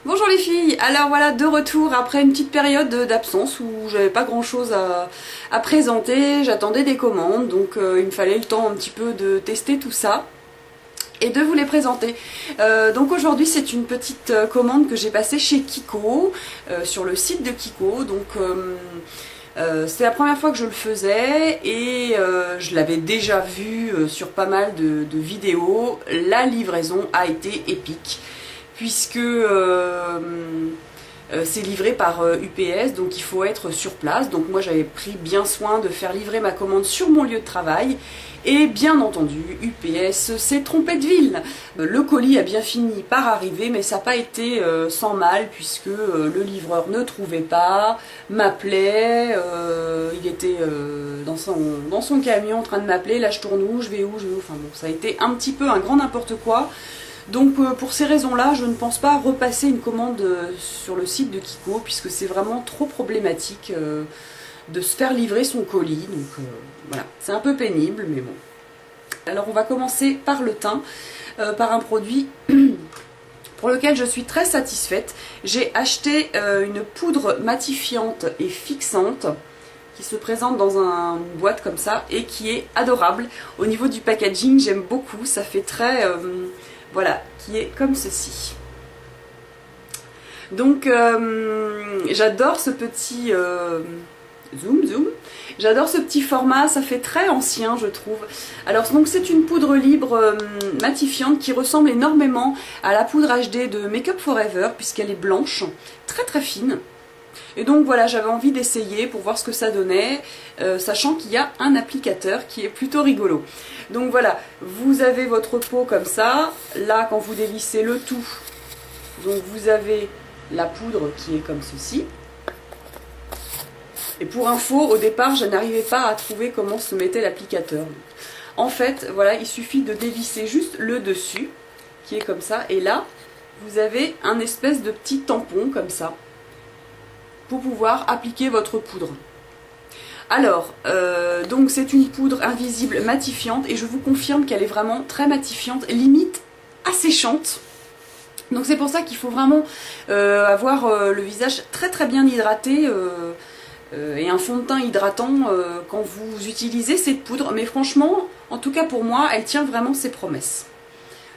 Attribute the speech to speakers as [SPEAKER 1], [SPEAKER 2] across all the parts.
[SPEAKER 1] Bonjour les filles, alors voilà de retour après une petite période d'absence où j'avais pas grand chose à présenter, j'attendais des commandes donc il me fallait le temps un petit peu de tester tout ça et de vous les présenter. Donc aujourd'hui c'est une petite commande que j'ai passée chez Kiko, sur le site de Kiko, donc c'était la première fois que je le faisais et je l'avais déjà vu sur pas mal de vidéos. La livraison a été épique puisque c'est livré par UPS, donc il faut être sur place. Donc moi j'avais pris bien soin de faire livrer ma commande sur mon lieu de travail et bien entendu UPS s'est trompé de ville. Le colis a bien fini par arriver mais ça n'a pas été sans mal puisque le livreur ne trouvait pas, m'appelait, il était dans son camion en train de m'appeler, là je tourne où, je vais où, enfin bon ça a été un petit peu un grand n'importe quoi. Donc pour ces raisons-là, je ne pense pas repasser une commande sur le site de Kiko puisque c'est vraiment trop problématique de se faire livrer son colis. Donc voilà, c'est un peu pénible, mais bon. Alors on va commencer par le teint, par un produit pour lequel je suis très satisfaite. J'ai acheté une poudre matifiante et fixante qui se présente dans une boîte comme ça et qui est adorable. Au niveau du packaging, j'aime beaucoup, ça fait très... voilà, qui est comme ceci. Donc j'adore ce petit zoom. J'adore ce petit format, ça fait très ancien je trouve. Alors donc c'est une poudre libre matifiante qui ressemble énormément à la poudre HD de Make Up Forever puisqu'elle est blanche, très très fine. Et donc voilà, j'avais envie d'essayer pour voir ce que ça donnait, sachant qu'il y a un applicateur qui est plutôt rigolo. Donc voilà, vous avez votre pot comme ça, là quand vous dévissez le tout, donc vous avez la poudre qui est comme ceci. Et pour info, au départ, je n'arrivais pas à trouver comment se mettait l'applicateur. En fait, voilà, il suffit de dévisser juste le dessus, qui est comme ça, et là, vous avez un espèce de petit tampon comme ça, pour pouvoir appliquer votre poudre. Alors, donc c'est une poudre invisible matifiante et je vous confirme qu'elle est vraiment très matifiante, limite asséchante. Donc c'est pour ça qu'il faut vraiment avoir le visage très très bien hydraté et un fond de teint hydratant quand vous utilisez cette poudre. Mais franchement, en tout cas pour moi, elle tient vraiment ses promesses.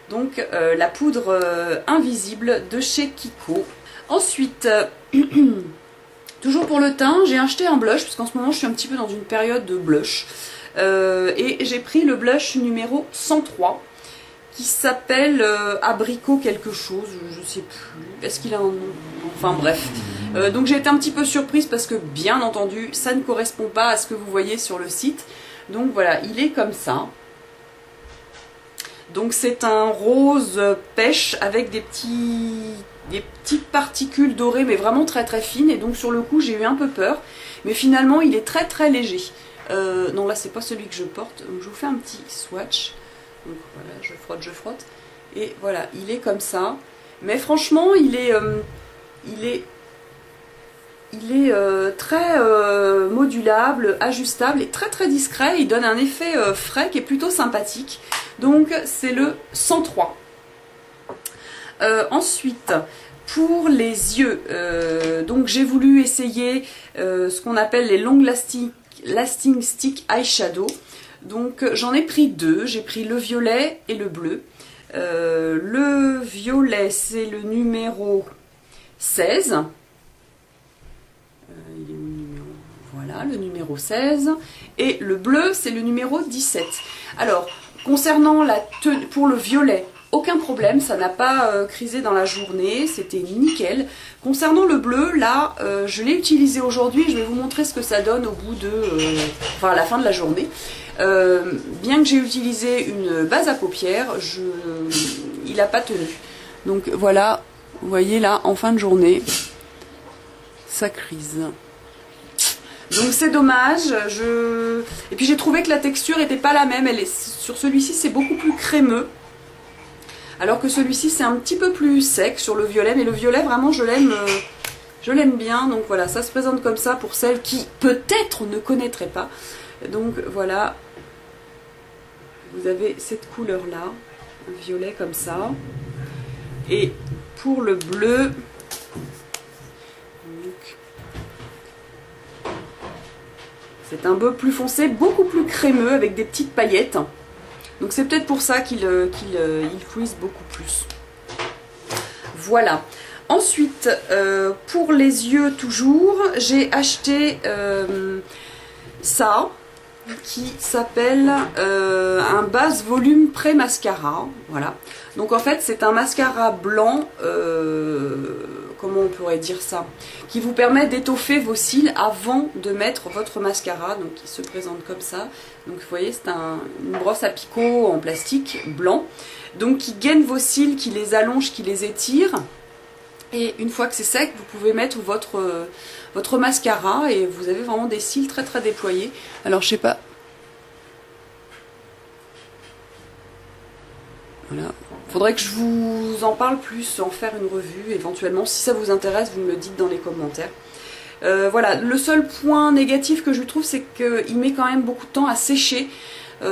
[SPEAKER 1] Donc la poudre invisible de chez Kiko. Ensuite... toujours pour le teint, j'ai acheté un blush, parce qu'en ce moment je suis un petit peu dans une période de blush. Et j'ai pris le blush numéro 103, qui s'appelle Abricot quelque chose, je sais plus, est-ce qu'il a un nom? Enfin bref. Donc j'ai été un petit peu surprise parce que bien entendu, ça ne correspond pas à ce que vous voyez sur le site. Donc voilà, il est comme ça. Donc c'est un rose pêche avec des petites particules dorées mais vraiment très très fines et donc sur le coup j'ai eu un peu peur mais finalement il est très très léger. Non là c'est pas celui que je porte, donc je vous fais un petit swatch. Donc voilà, je frotte et voilà, il est comme ça mais franchement il est très modulable, ajustable et très très discret. Il donne un effet frais qui est plutôt sympathique. Donc c'est le 103. Ensuite, pour les yeux, donc j'ai voulu essayer ce qu'on appelle les Long Lasting Stick Eyeshadow. Donc j'en ai pris deux, j'ai pris le violet et le bleu. Le violet c'est le numéro 16. Il est où le numéro? Voilà, le numéro 16. Et le bleu, c'est le numéro 17. Alors, concernant pour le violet, aucun problème, ça n'a pas crisé dans la journée, c'était nickel. Concernant le bleu, là, je l'ai utilisé aujourd'hui, je vais vous montrer ce que ça donne au bout de... enfin, à la fin de la journée. Bien que j'ai utilisé une base à paupières, il n'a pas tenu. Donc voilà, vous voyez là, en fin de journée... ça crise. Donc c'est dommage. Et puis j'ai trouvé que la texture n'était pas la même. Sur celui-ci c'est beaucoup plus crémeux. Alors que celui-ci c'est un petit peu plus sec sur le violet. Mais le violet vraiment je l'aime bien. Donc voilà, ça se présente comme ça pour celles qui peut-être ne connaîtraient pas. Donc voilà. Vous avez cette couleur là. Un violet comme ça. Et pour le bleu... fait un peu plus foncé, beaucoup plus crémeux avec des petites paillettes. Donc c'est peut-être pour ça qu'il frise beaucoup plus. Voilà. Ensuite, pour les yeux toujours, j'ai acheté ça qui s'appelle un base volume pré-mascara. Voilà. Donc en fait c'est un mascara blanc, comment on pourrait dire ça, qui vous permet d'étoffer vos cils avant de mettre votre mascara. Donc il se présente comme ça. Donc vous voyez, c'est une brosse à picot en plastique blanc. Donc qui gaine vos cils, qui les allonge, qui les étire. Et une fois que c'est sec, vous pouvez mettre votre mascara et vous avez vraiment des cils très très déployés. Alors je sais pas. Voilà. Faudrait que je vous en parle plus, en faire une revue éventuellement. Si ça vous intéresse, vous me le dites dans les commentaires. Voilà, le seul point négatif que je trouve, c'est qu'il met quand même beaucoup de temps à sécher.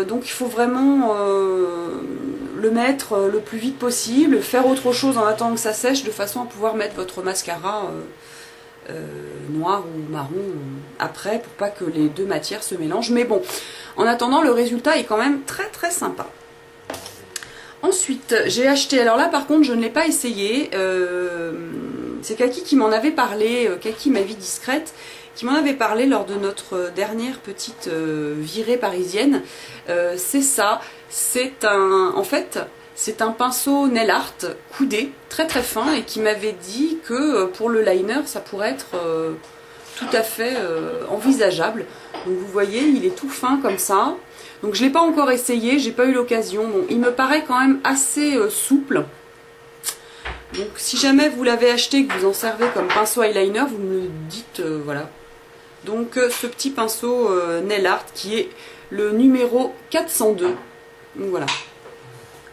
[SPEAKER 1] Donc il faut vraiment le mettre le plus vite possible, faire autre chose en attendant que ça sèche, de façon à pouvoir mettre votre mascara noir ou marron après, pour pas que les deux matières se mélangent. Mais bon, en attendant, le résultat est quand même très très sympa. Ensuite, j'ai acheté, alors là par contre je ne l'ai pas essayé, c'est Kaki qui m'en avait parlé, Kaki, ma vie discrète, qui m'en avait parlé lors de notre dernière petite virée parisienne. C'est ça, en fait c'est un pinceau nail art coudé, très très fin, et qui m'avait dit que pour le liner ça pourrait être tout à fait envisageable. Donc vous voyez, il est tout fin comme ça. Donc je ne l'ai pas encore essayé, j'ai pas eu l'occasion. Bon, il me paraît quand même assez souple. Donc si jamais vous l'avez acheté et que vous en servez comme pinceau eyeliner, vous me le dites, voilà. Donc ce petit pinceau nail art qui est le numéro 402. Donc voilà.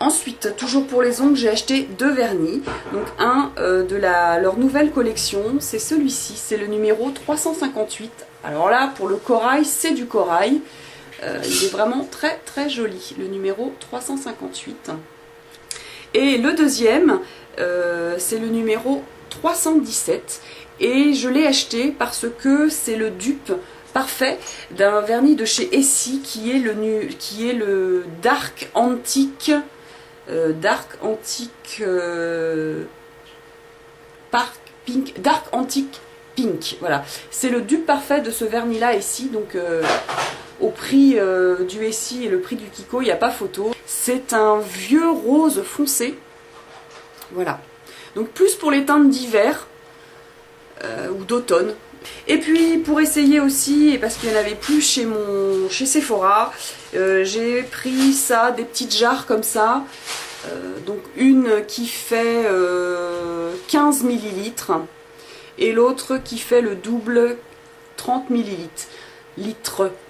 [SPEAKER 1] Ensuite, toujours pour les ongles, j'ai acheté deux vernis. Donc un de leur nouvelle collection, c'est celui-ci, c'est le numéro 358. Alors là, pour le corail, c'est du corail. Il est vraiment très très joli, le numéro 358. Et le deuxième, c'est le numéro 317. Et je l'ai acheté parce que c'est le dupe parfait d'un vernis de chez Essie qui est le Dark Antique Dark Antique Pink. Voilà, c'est le dupe parfait de ce vernis là Essie. Donc au prix du Essie et le prix du Kiko, il n'y a pas photo. C'est un vieux rose foncé. Voilà. Donc plus pour les teintes d'hiver ou d'automne. Et puis pour essayer aussi, et parce qu'il n'y en avait plus chez Sephora, j'ai pris ça, des petites jarres comme ça. Donc une qui fait 15 ml et l'autre qui fait le double, 30 ml.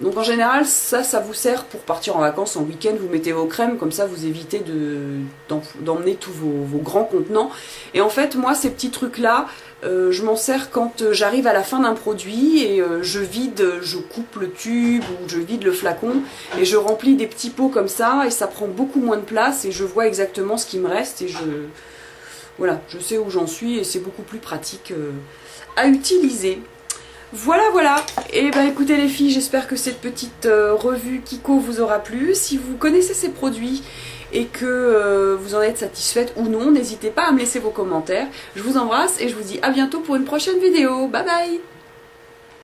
[SPEAKER 1] Donc en général ça vous sert pour partir en vacances en week-end, vous mettez vos crèmes, comme ça vous évitez d'emmener tous vos grands contenants. Et en fait moi ces petits trucs là, je m'en sers quand j'arrive à la fin d'un produit et je coupe le tube ou je vide le flacon et je remplis des petits pots comme ça, et ça prend beaucoup moins de place et je vois exactement ce qui me reste et voilà, je sais où j'en suis et c'est beaucoup plus pratique à utiliser. Voilà, voilà. Et ben écoutez les filles, j'espère que cette petite revue Kiko vous aura plu. Si vous connaissez ces produits et que vous en êtes satisfaite ou non, n'hésitez pas à me laisser vos commentaires. Je vous embrasse et je vous dis à bientôt pour une prochaine vidéo. Bye bye.